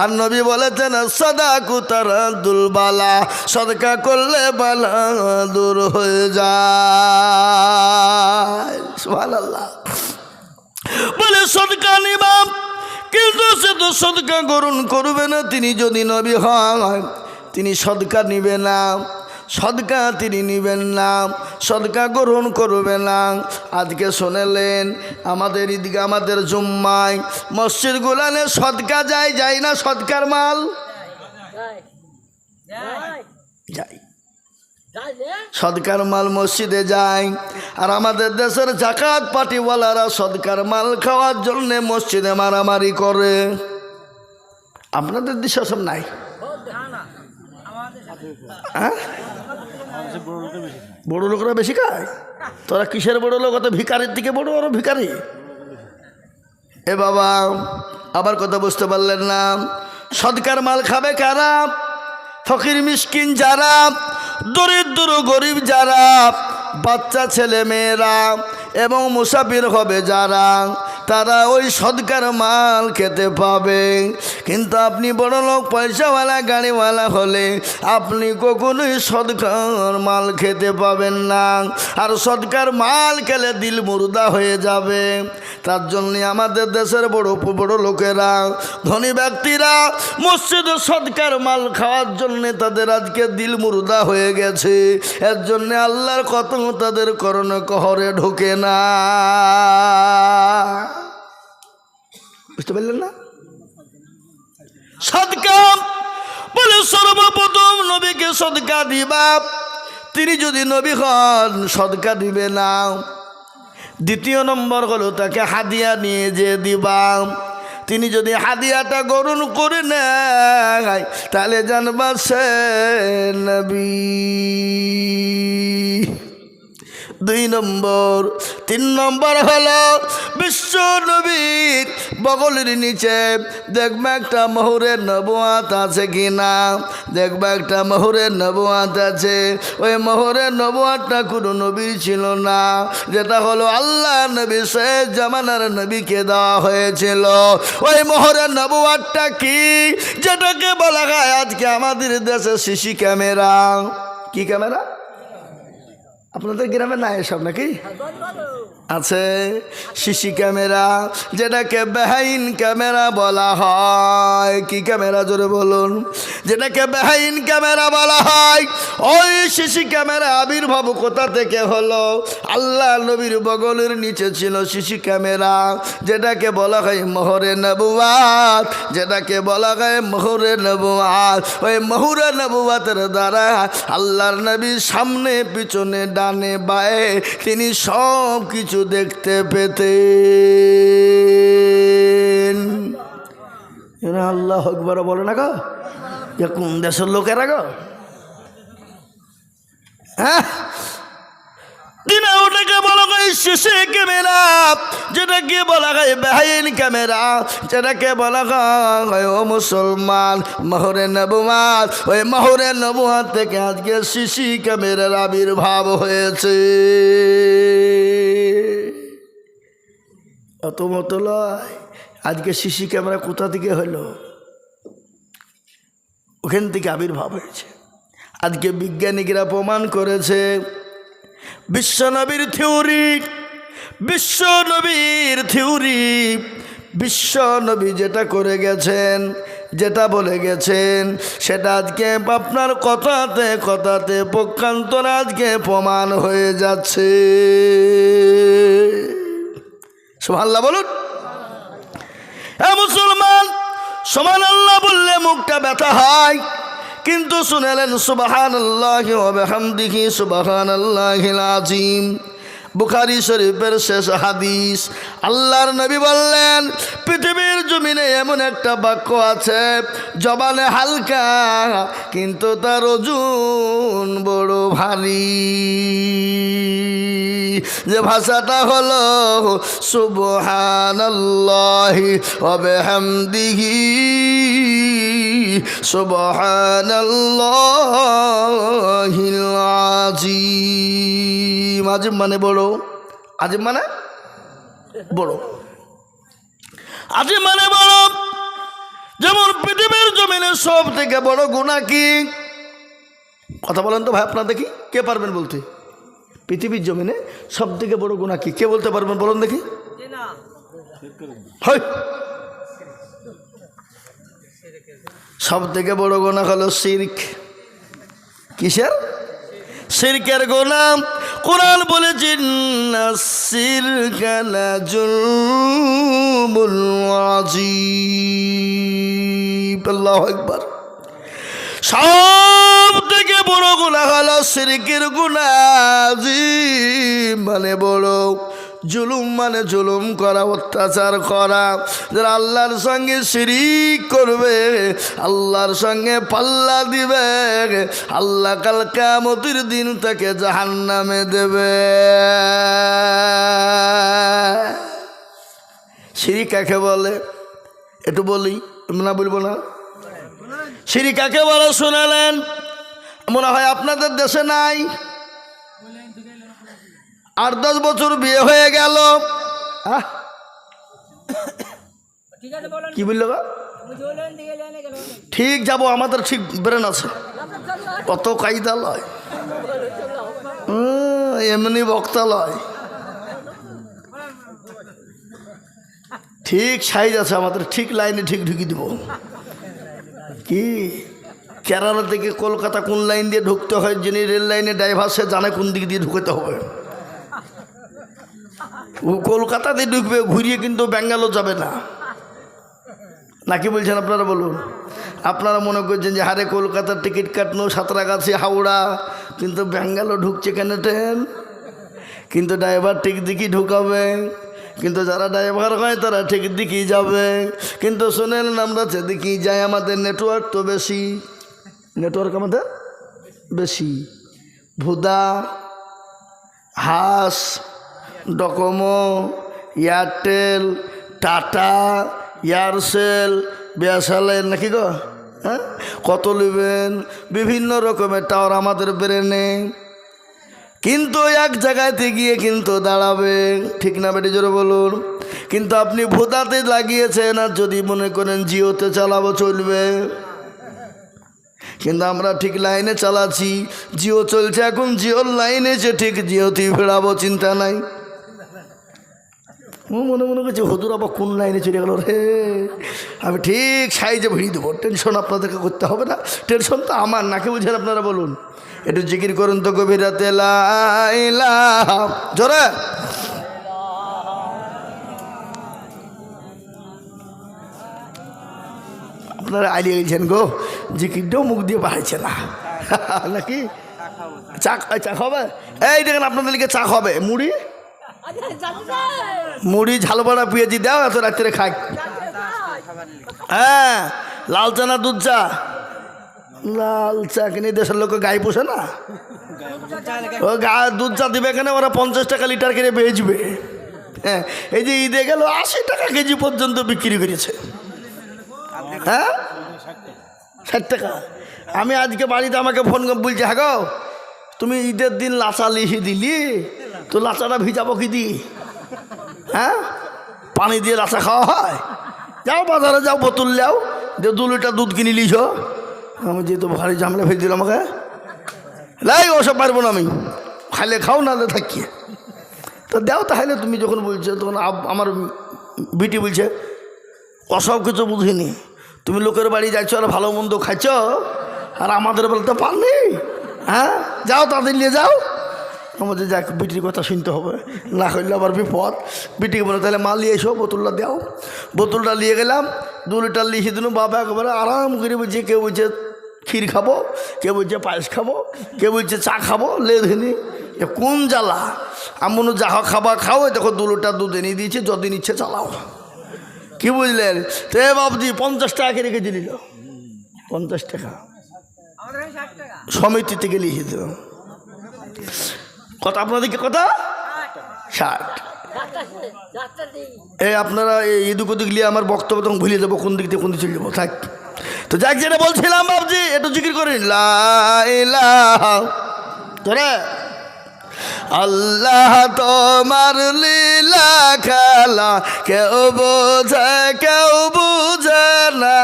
আর নবী বলেছেন সাদাকু তারাদুল বালা, সদকা করলে বালা দূর হয়ে যায়। সুবহানাল্লাহ। বলে সদকা নিবা, কিন্তু সে তো সদকা গ্রহণ করবে না। তিনি যদি নবী হয় তিনি সদকা নিবে না, সদকা তিনি নিবেন না, সদকা গ্রহণ করবে না। আজকে শোনালেন আমাদের ঈদগাহ, আমাদের জুম্মায় মসজিদ গুলানে সদকা যায়, যায় না? সদকার মাল যায়, সদকার মাল মসজিদে যায়। আর আমাদের দেশের জাকাত পার্টিওয়ালারা সদকার মাল খাওয়ার জন্যে মসজিদে মারামারি করে। আপনাদের দেশে সব নাই? হ্যাঁ, বড় লোকরা বেশি খায়। তোরা কিসের বড় লোক? অত ভিকারির দিকে বড়, আরো ভিকারি। এ বাবা, আবার কথা বুঝতে পারলেন না? সদকার মাল খাবে কারা? ফকির মিসকিন যারা, দরিদ্র গরিব যারা, বাচ্চা ছেলে মেয়েরা এবং মুসাফির হবে যারা, তারা ওই সদকার মাল খেতে পাবে। কিন্তু আপনি বড় লোক পয়সাওয়ালা গাড়িওয়ালা হলে আপনি কখনোই সদকার মাল খেতে পাবেন না। আর সদকার মাল খেলে দিল মুর্দা হয়ে যাবে। তার জন্য আমাদের দেশের বড় বড় লোকেরা, ধনী ব্যক্তিরা মসজিদে সদকার মাল খাওয়ার জন্য তাদের আজকে দিল মুর্দা হয়ে গেছে। এর জন্য আল্লাহর কত তাদের করণ কহরে ঢোকে না। বুঝতে পারলেন না? সদকা বলে সর্বপ্রথম নবীকে সদকা দিবা। তিনি যদি নবী হন সদকা দিবে না। দ্বিতীয় নম্বর হলো তাকে হাদিয়া নিয়ে যে দিবা। তিনি যদি হাদিয়াটা গ্রহণ করে নেয় তাহলে জানবা সে নবী। 2 নম্বর। 3 নম্বর হলো বিশ্ব নবীর বগলের নিচে দেখবে একটা মোহরের নবুয়াত আছে কিনা। দেখবে একটা মোহরের নবুয়াত আছে। ওই মোহরের নবুয়াতটা কোনো নবীর ছিল না, যেটা হলো আল্লাহ নবী শেষ জামানার নবীকে দেওয়া হয়েছিল। ওই মোহরের নবুয়াতটা কি? যেটাকে বলা হয় আজকে আমাদের দেশে সিসি ক্যামেরা। কি ক্যামেরা? আপনাদের গ্রামে না এসব নাকি আছে? সিসি ক্যামেরা, যেটাকে বেআইন ক্যামেরা বলা হয়। কি ক্যামেরা জোরে বলুন? যেটাকে বেআইন ক্যামেরা বলা হয়। ওই সিসি ক্যামেরা আবির্ভাব কোথা থেকে হলো? আল্লাহ নবীর বগলের নিচে ছিল সিসি ক্যামেরা, যেটাকে বলা হয় মোহরে নবুয়াত। যেটাকে বলা হয় মোহরে নবুয়াত। ওই মোহরে নবুয়াতের দ্বারা আল্লাহর নবীর সামনে পিছনে ডানে বায়ে তিনি সব কিছু দেখতে পেতেন। আল্লাহু আকবার বলে না গো, যে কোন দেশের লোকেরা গো? হ্যাঁ, ওটাকে বলা হয় সিসি ক্যামেরা, যেটাকে বলা হয় বেআইন ক্যামেরা, যেটাকে বলা হয় ও মুসলমান মোহরে নবুয়াত। ওই মোহরে নবুয়াত থেকে আজকে সিসি ক্যামেরার আবির্ভাব হয়েছে। অত মত লয়। আজকে সিসি ক্যামেরা কোথা থেকে হলো? ওখান থেকে আবির্ভাব হয়েছে। আজকে বিজ্ঞানীরা প্রমাণ করেছে বিশ্বনবীর থিওরি, বিশ্বনবী যেটা করে গেছেন, যেটা বলে গেছেন, সেটা আজকে আপনার কথাতে কথাতে পক্ষান্তর আজকে প্রমাণ হয়ে যাচ্ছে। সুবহানাল্লাহ বলুন। মুসলমান সুবহানাল্লাহ বললে মুখটা ব্যথা হয়, কিন্তু শুনেলেন সুবহানাল্লাহি ওয়া বিহামদিহি সুবহানাল্লাহিল আযীম। বুখারী শরীফের শেষ হাদিস। আল্লাহর নবী বললেন পৃথিবীর জমিনে এমন একটা বাক্য আছে জবানে হালকা কিন্তু তার ওজন বড় ভারী। যে ভাষাটা হলো সুবহানাল্লাহি ওয়া বিহামদিহি সুবহানাল্লাহিল আযীম। আযীম মানে বড়, আযীম মানে বড়, আযীম মানে বড়। যেমন পৃথিবীর জমিনে সব থেকে বড় গুনাহ কি? কথা বলেন তো ভাই, আপনারা দেখি কে পারবেন বলতে? পৃথিবীর জমিনে সব থেকে বড় গুনাহ কি? কে বলতে পারবেন বলুন দেখি? সব থেকে বড় গুনাহ হলো শিরক। কিসের? শিরকের গুনাহ। কোরআন বলেছে শিরকা লাযুলমুল আযীম। আল্লাহু আকবার। সব থেকে বড় গুনাহ হলো শিরকের গুনাহ। আযীম মানে বড়, জুলুম মানে জুলুম করা, অত্যাচার করা। যারা আল্লাহর সঙ্গে শিরিক করবে, আল্লাহর সঙ্গে পাল্লা দিবে, আল্লাহ কাল কিয়ামতের দিন তাকে জাহান্নামে দেবে। শিরিক কাকে বলে একটু বলি, না বলবো না? শিরিক কাকে বলে শুনালেন? মনে হয় আপনাদের দেশে নাই। 8-10 বছর বিয়ে হয়ে গেল, কি বললো গো? ঠিক যাব, আমাদের ঠিক ব্রেন আছে, কত কায়দা লয়, এমনি বক্তা লয়, ঠিক সাইজ আছে আমাদের, ঠিক লাইনে ঠিক ঢুকি দিব। কি কেরালা থেকে কলকাতা কোন লাইন দিয়ে ঢুকতে হয়, যিনি রেল লাইনে ড্রাইভার সে জানে কোন দিক দিয়ে ঢুকতে হবে। ও কলকাতাতে ঢুকবে, ঘুরিয়ে কিন্তু ব্যাঙ্গালোর যাবে না। নাকি বলছেন আপনারা? বলুন। আপনারা মনে করছেন যে হারে কলকাতার টিকিট কাটনো, সাঁতরাগাছি, হাওড়া, কিন্তু ব্যাঙ্গালোর ঢুকছে কেন ট্রেন? কিন্তু ড্রাইভার ঠিক দিকেই ঢুকাবে, কিন্তু যারা ড্রাইভার হয় তারা ঠিক দিকেই যাবে। কিন্তু শোনেন, আমরা যেদিকেই যাই আমাদের নেটওয়ার্ক তো বেশি, নেটওয়ার্ক আমাদের বেশি। ভুদা, হাস, Docomo, Airtel, Tata, Aircel, BSNL, নাকি গো? হ্যাঁ, কত নেবেন? বিভিন্ন রকমের টাওয়ার আমাদের ব্রেনে, কিন্তু এক জায়গাতে গিয়ে কিন্তু দাঁড়াবে। ঠিক না বেটি? জোরে বলুন। কিন্তু আপনি ভোদাতে লাগিয়েছেন, আর যদি মনে করেন জিওতে চালাবো চলবে, কিন্তু আমরা ঠিক লাইনে চালাচ্ছি। জিও চলছে এখন, জিওর লাইনে যে ঠিক জিওতেই ফেরাবো, চিন্তা নাই। মনে মনে করছে হুজুর আবার কোন লাইনে চলে গেল রে, আমি ঠিক সাইজে ভিড়িয়ে দেবো, টেনশন আপনাদেরকে করতে হবে না, টেনশন তো আমার। নাকি বুঝেন আপনারা? বলুন। একটু জিকির করুন তো গভীরাতে লা ইলাহা, জোরে। আপনারা আইডিয়া গেছেন গো, জিকিরটাও মুখ দিয়ে বাড়াইছে না নাকি? চা, চা খাবে? এই দেখেন আপনাদের লিখে চা খাবে, মুড়ি, মুড়ি ঝালবড়া পেঁয়াজি দাও, এত রাত্রে খাই। হ্যাঁ, লাল চা না দুধ চা? লাল চা কিনে দেশের লোক গাই পোষে না, ও দুধ চা দিবে কেন? ওরা 50 টাকা লিটার কিনে বেচবে। হ্যাঁ, এই যে ঈদে গেল 80 টাকা কেজি পর্যন্ত বিক্রি করেছে। হ্যাঁ, 60 টাকা। আমি আজকে বাড়িতে আমাকে ফোন করে বলছি, হ্যাঁ গো, তুমি ঈদের দিন লাচা লিখে দিলি, তো লাচাটা ভিজাবো কি দি? হ্যাঁ, পানি দিয়ে লাচা খাওয়া হয়? যাও বাজারে যাও, বোতল যাও, যে 2 লিটার দুধ কিনে লিছ। আমি যেহেতু ভারী ঝামেলা ফেলে দিল আমাকে, লাই ওসব পারবো না আমি, খাইলে খাও নাহলে থাকি। তো দাও তাহলে, তুমি যখন বলছো তখন আমার বিটি বলছে ওসব কিছু বুঝিনি, তুমি লোকের বাড়ি যাচ্ছ আর ভালো মন্দ খাচ্ছ, আর আমাদের বলতে পারনি। হ্যাঁ, যাও তাদের নিয়ে যাও। আমাদের যাক, বিটির কথা শুনতে হবে, না হইলে আবার বিপদ। বিটিকে বলে তাহলে মাল নিয়ে এসো, বোতলটা দাও। বোতলটা নিয়ে গেলাম, 2 লিটার লিখে দিল। বাবা একেবারে আরাম করে বলছে, কেউ বলছে ক্ষীর খাবো, কেউ বলছে পায়েস খাবো, কেউ বলছে চা খাবো। লেধিনি কোন জ্বালা। আমি মনে যা খাবা খাও, দেখো 2 লিটার দুধ এনে দিয়েছে, যদিন ইচ্ছে চালাও। কি বুঝলেন? তো বাবজি 50 টাকা রেখে দিল, 50 টাকা সমিতি থেকে লিখে দিল। কথা আপনাদেরকে কথা 60। এই আপনারা এদিক ওদিক নিয়ে আমার বক্তব্য তখন ভুলে যাবো, কোন দিক দিয়ে কোন দিক চলে যাবো। থাক তো, যাক, যেটা বলছিলাম বাবজি, একটু জিকির করেন লা ইলাহা, তোরা আল্লাহ তোমার লীলা খেলা কেউ বোঝে কেউ বুঝে না।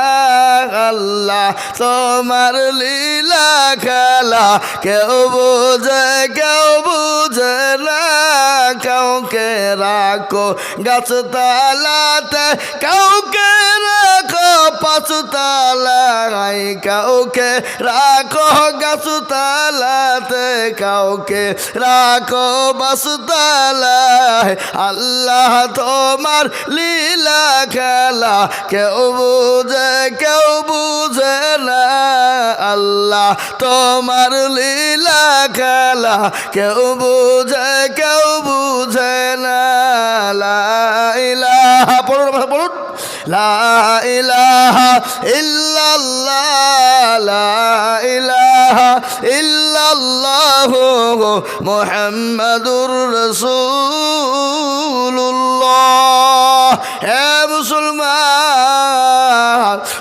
আল্লাহ তোমার লীলা খেলা কেউ বোঝে কেউ বুঝে না। কাউকে রাখো গাছতলাতে, কাউকে রাখো পাঁচতলায়, কাউকে রাখো গাছতলাতে, কাউকে রাখো বাসতলায়। আল্লাহ তোমার লীলা খেলা কেউ বুঝে কেউ বুঝে না। আল্লাহ তোমার লীলা খেলা কেউ বুঝে কেউ বুঝে না। লা ইলাহা, পড়ুন পড়ুন, লা ইলাহা ইল্লাল্লাহ, লা ইলাহা ইল্লাল্লাহ মুহাম্মাদুর রাসূলুল্লাহ। হে মুসলমান,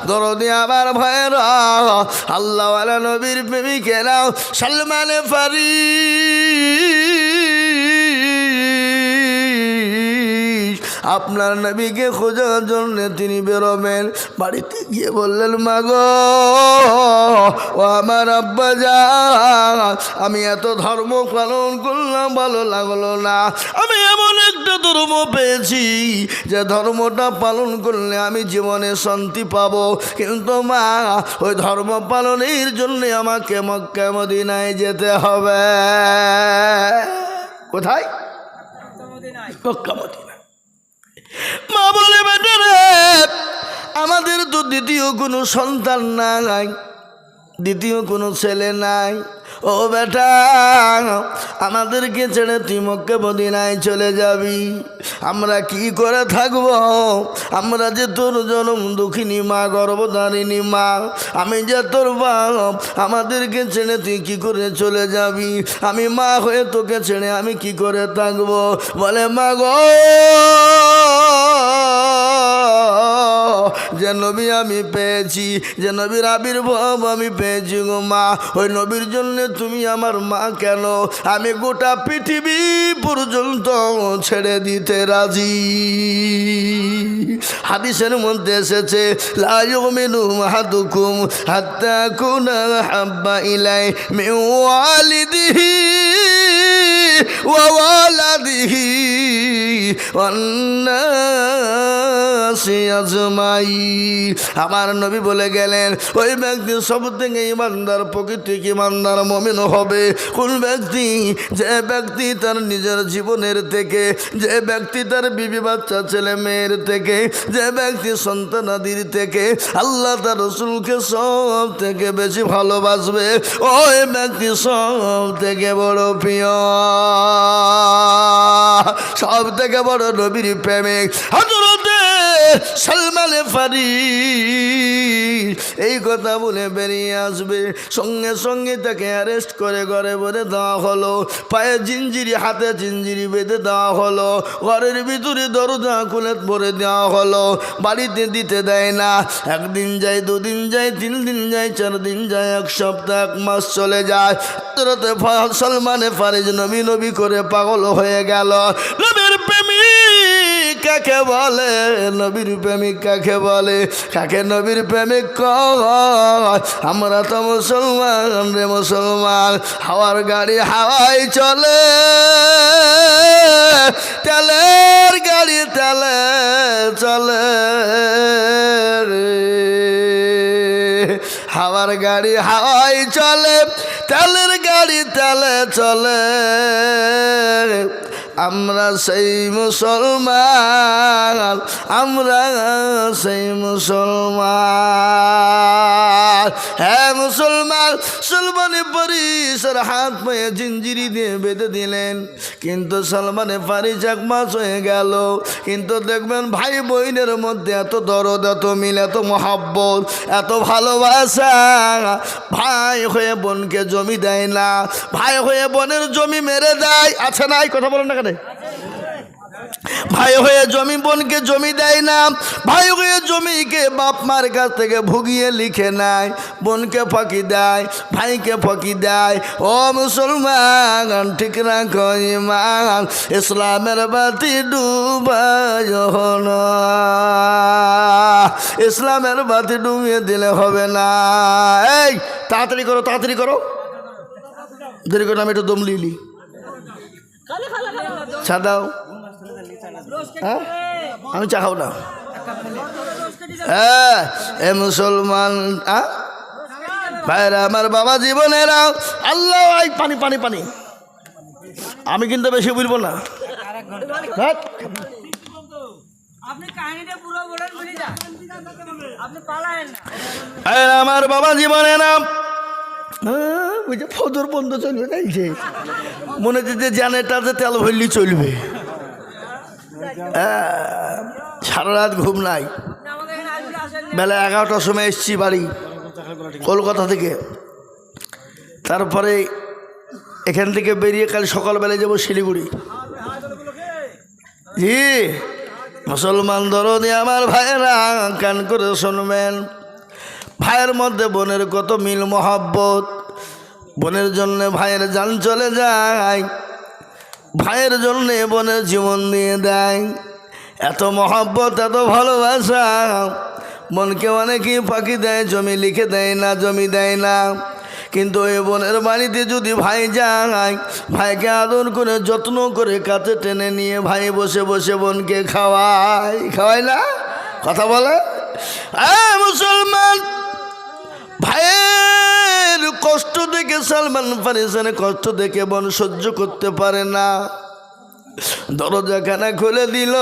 দরদি আমার ভাইরা, আল্লাহ ওয়ালা নবীর প্রেমিকেরা, সালমান ফারিস আপনার নবীকে খোঁজার জন্য তিনি বেরোবেন। বাড়িতে গিয়ে বললেন, মা গো, ও আমার আব্বা যান, আমি এত ধর্ম পালন করলাম ভালো লাগলো না। আমি এমন একটা ধর্ম পেয়েছি যে ধর্মটা পালন করলে আমি জীবনে শান্তি পাবো, কিন্তু মা ওই ধর্ম পালনের জন্য আমাকে মক্কা মদিনায় যেতে হবে। কোথায়? Mecca Medina. মা বলে, বেটা রে, আমাদের তো দ্বিতীয় কোনো সন্তান নাই, দ্বিতীয় কোনো ছেলে নাই। ও বেটা, আমাদেরকে ছেড়ে তুই মক্কা মদিনায় চলে যাবি, আমরা কি করে থাকবো? আমরা যে তোর জনম দুঃখিনী মা, গর্ভধারিণী মা, আমি যে তোর বাপ, আমাদেরকে ছেড়ে তুই কি করে চলে যাবি? আমি মা হয়ে তোকে ছেড়ে আমি কি করে থাকবো? বলে, মা গো, যে নবী আমি পেয়েছি, যে নবীর আবির্ভাব আমি পেয়েছি গো মা, ওই নবীর জন্য তুমি আমার মা কেন? আমি গোটা পৃথিবী পর্যন্ত ছেড়ে দিতে রাজি। হাদিসের মধ্যে এসেছে, লা ইউমিনু আহাদুকুম হাত্তা কুনা হাব্বা ইলাই মিন ওয়ালিদিহি ওয়া ওয়ালাদিহি ওয়ান নাসি আজমাইন। আমার নবী বলে গেলেন, ওই ব্যক্তি সব থেকে ইমানদার, প্রকৃতিক ইমানদার মুমিন হবে কোন ব্যক্তি? যে ব্যক্তি তার নিজের জীবনের থেকে, যে ব্যক্তি তার বিবি বাচ্চা ছেলে মেয়ের থেকে, যে ব্যক্তি সন্তানাদির থেকে আল্লাহ তার রসুলকে সব থেকে বেশি ভালোবাসবে, ওই ব্যক্তি সব থেকে বড় প্রিয়, সব থেকে বড় নবীর প্রেমিক। হযরতে সালমান ফারিস এই কথা বলে বেরিয়ে আসবে, সঙ্গে সঙ্গে তাকে অ্যারেস্ট করে ঘরে ভরে দেওয়া হলো, পায়ে জিঞ্জিরি হাতে জিঞ্জিরি বেঁধে দেওয়া হলো, ঘরের ভিতরে দরজা খুলে ভরে দেওয়া হলো, বাড়িতে দিতে দেয় না। একদিন যায়, দুদিন যায়, 3 দিন যায়, 4 দিন যায়, 1 সপ্তাহ 1 মাস চলে যায়। হযরতে সালমান ফারিস নবী নবী করে পাগল হয়ে গেল। নবীর প্রেমিক কাকে বলে? নবীর প্রেমিক কাকে বলে? কাকে নবীর প্রেমিক কয়? আমরা তো মুসলমান রে মুসলমান, হাওয়ার গাড়ি হাওয়ায় চলে, তেলের গাড়ি তেলে চলে রে, হাওয়ার গাড়ি হাওয়ায় চলে, তেলের গাড়ি তেলে চলে। আমরা সেই মুসলমান, আমরা সেই মুসলমান। হ্যাঁ মুসলমান। সালমানে ফারিসের হাত পায়ে জিঞ্জিরি দিয়ে বেঁধে দিলেন, কিন্তু সালমানে ফারিস 1 মাস হয়ে গেল, কিন্তু দেখবেন ভাই বোনের মধ্যে এত দরদ, এত মিল, এত মহাব্বত, এত ভালোবাসা। ভাই হয়ে বোনকে জমি দেয় না, ভাই হয়ে বোনের জমি মেরে দেয়। আছে না? এই কথা বলেন না কেন? ভাই হয়ে জমি বোনকে জমি দেয় না, ভাই হয়ে জমিকে বাপ মার কাছ থেকে ভুগিয়ে লিখে নেয়, বোনকে ফাঁকি দেয়, ভাইকে ফাঁকি দেয়। ও মুসলমান, ঠিক রাখো ঈমান, ইসলামের বাতি ডুবায় না, ইসলামের বাতি ডুবিয়ে দিলে হবে না। এই তাড়াতাড়ি করো, তাড়াতাড়ি করো, দেরি করে আমি একটু দম লিলি। চা দাও। হ্যাঁ, আমি চা খাও না। হ্যাঁ, এ মুসলমান ভাইরা আমার, বাবা জীবনেরা, আল্লাহ পানি পানি পানি, আমি কিন্তু বেশি বলবো না। আমার বাবা জীবনেরা, ফদর বন্ধ চলবে, তাইছে মনে হচ্ছে জানেটাতে তেল ভরলি চলবে। সারা রাত ঘুম নাই, বেলা 11টার সময় এসছি বাড়ি কলকাতা থেকে, তারপরে এখান থেকে বেরিয়ে কাল সকালবেলায় যাবো শিলিগুড়ি। জি মুসলমান দরদি আমার ভাইয়েরা, কান করে শুনবেন, ভাইয়ের মধ্যে বোনের কত মিল মহাব্বত, বোনের জন্য ভাইয়ের জান চলে যায়, ভাইয়ের জন্য বোনের জীবন দিয়ে দেয়। এত মহব্বত, এত ভালোবাসা, মনকে অনেকেই ফাঁকি দেয়, জমি লিখে দেয় না, জমি দেয় না। কিন্তু ওই বোনের বাড়িতে যদি ভাই যায়, ভাইকে আদর করে যত্ন করে কাছে টেনে নিয়ে ভাই বসে বসে বোনকে খাওয়ায়, খাওয়ায় না? কথা বলে মুসলমান ভাইয়ের কষ্ট দেখে সালমান ফারিসের কষ্ট দেখে বোন সহ্য করতে পারে না, দরজাখানা খুলে দিল,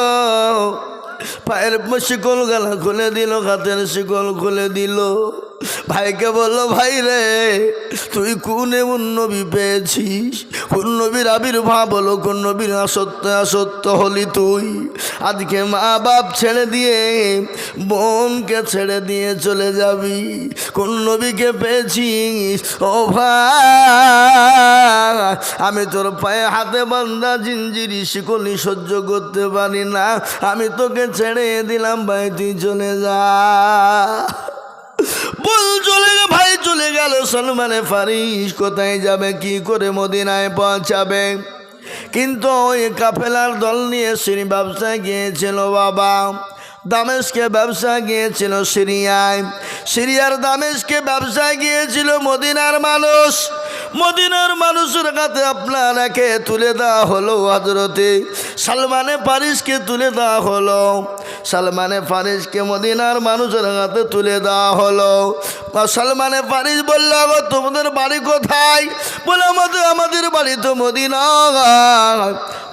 পায়ের শিকল গালা খুলে দিল, হাতের শিকল খুলে দিল। ভাইকে বলল, ভাই রে তুই কোন এমন নবী পেয়েছিস, কোন নবীর আবির্ভাব হলো, কোন নবীর আসত্য হলি তুই? আজকে মা বাপ ছেড়ে দিয়ে বোনকে ছেড়ে দিয়ে চলে যাবি, কোন নবীকে পেয়েছিস? ও ভাই, আমি তোর পায়ে হাতে বান্ধা জিঞ্জিরি শিকলি সহ্য করতে পারি না, আমি তোকে ছেড়ে দিলাম, ভাই তুই চলে যা। বল চলে গে, ভাই চলে গেল। সালমানে ফারিস কোথায় যাবে, কি করে মদিনায় পৌঁছাবে? কিন্তু ওই কাফেলার দল নিয়ে সিরি ব্যবসায় গিয়েছিল বাবা, দামেস্কে ব্যবসা গিয়েছিল সিরিয়ায়, সিরিয়ার দামেস্কে ব্যবসায় গিয়েছিল মদিনার মানুষ। মদিনার মানুষের কাছে আপনারাকে তুলে দেওয়া হলো, হযরতে সালমানে ফারিসকে তুলে দেওয়া হলো, সালমানে ফারিসকে মদিনার মানুষের কাছে তুলে দেওয়া হলো। সালমানে ফারিস বলল, তোমাদের বাড়ি কোথায়? বলে আমাদের বাড়ি তো মদিনা।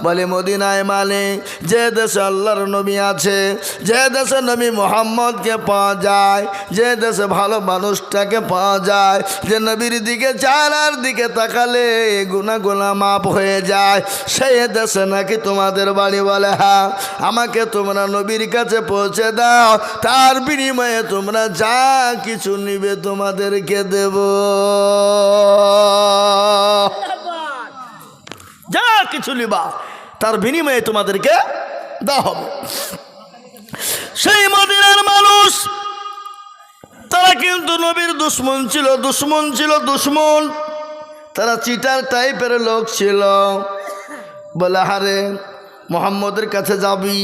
বলে মদিনায় মানে যে দেশে আল্লাহর নবী আছে, যে দেশে নবী মুহাম্মদকে পাওয়া যায়, যে দেশে ভালো মানুষটাকে পাওয়া যায়, যে নবীর দিকে চারার দিকে তাকালে গুনাহ মাপ হয়ে যায়, সেই দেশে নাকি তোমাদের বাড়ি। বলে হ্যাঁ, আমাকে তোমরা নবীর কাছে পৌঁছে দাও, তার বিনিময়ে তোমরা যা কিছু নিবে তোমাদেরকে দেব, যা কিছু নিবা তার বিনিময়ে তোমাদেরকে দেওয়া হবে। সেই মদিনার মানুষ তারা কিন্তু নবীর দুশ্মন ছিল, দুশ্মন ছিল, দুশ্মন। তারা চিটার টাইপের লোক ছিল। বলে হারে মোহাম্মদের কাছে যাবি,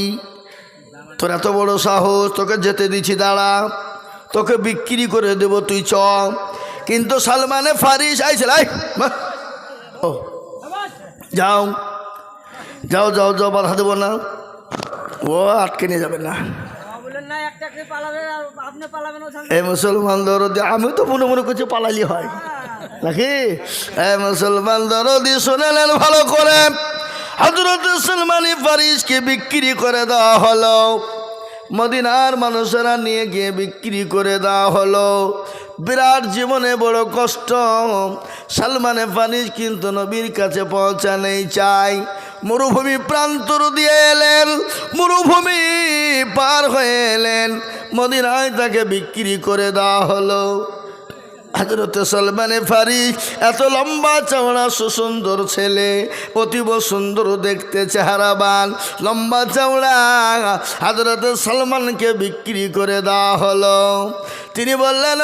তোর এত বড় সাহস, তোকে যেতে দিচ্ছি, দাঁড়া, তোকে বিক্রি করে দেব, তুই চ। কিন্তু সালমানে ফারিস আইছিল, ও যাও যাও যাও যাও, বাধা দেবো না, ও আটকে নিয়ে যাবে না। এই মুসলমান দরদি, আমি তো মনে মনে করছি পালালি হয় নাকি? এই মুসলমান দরদি শুনেলেন ভালো করে, হযরত সালমানে ফারিসকে বিক্রি করে দেওয়া হলো, মদিনার মানুষেরা নিয়ে গিয়ে বিক্রি করে দেওয়া হলো। বিরাট জীবনে বড় কষ্ট। সালমানে ফারিস কিন্তু নবীর কাছে পৌঁছানেই চাই, মরুভূমি প্রান্তর দিয়ে এলেন, মরুভূমি পার হয়ে এলেন, মদিনায় তাকে বিক্রি করে দেওয়া হলো। হযরত সালমানে ফারিস এত লম্বা চওড়া সুন্দর ছেলে, অতীব সুন্দর দেখতে, চেহারাবান, লম্বা চওড়া। হযরত সালমানকে বিক্রি করে দেওয়া হলো। তিনি বললেন,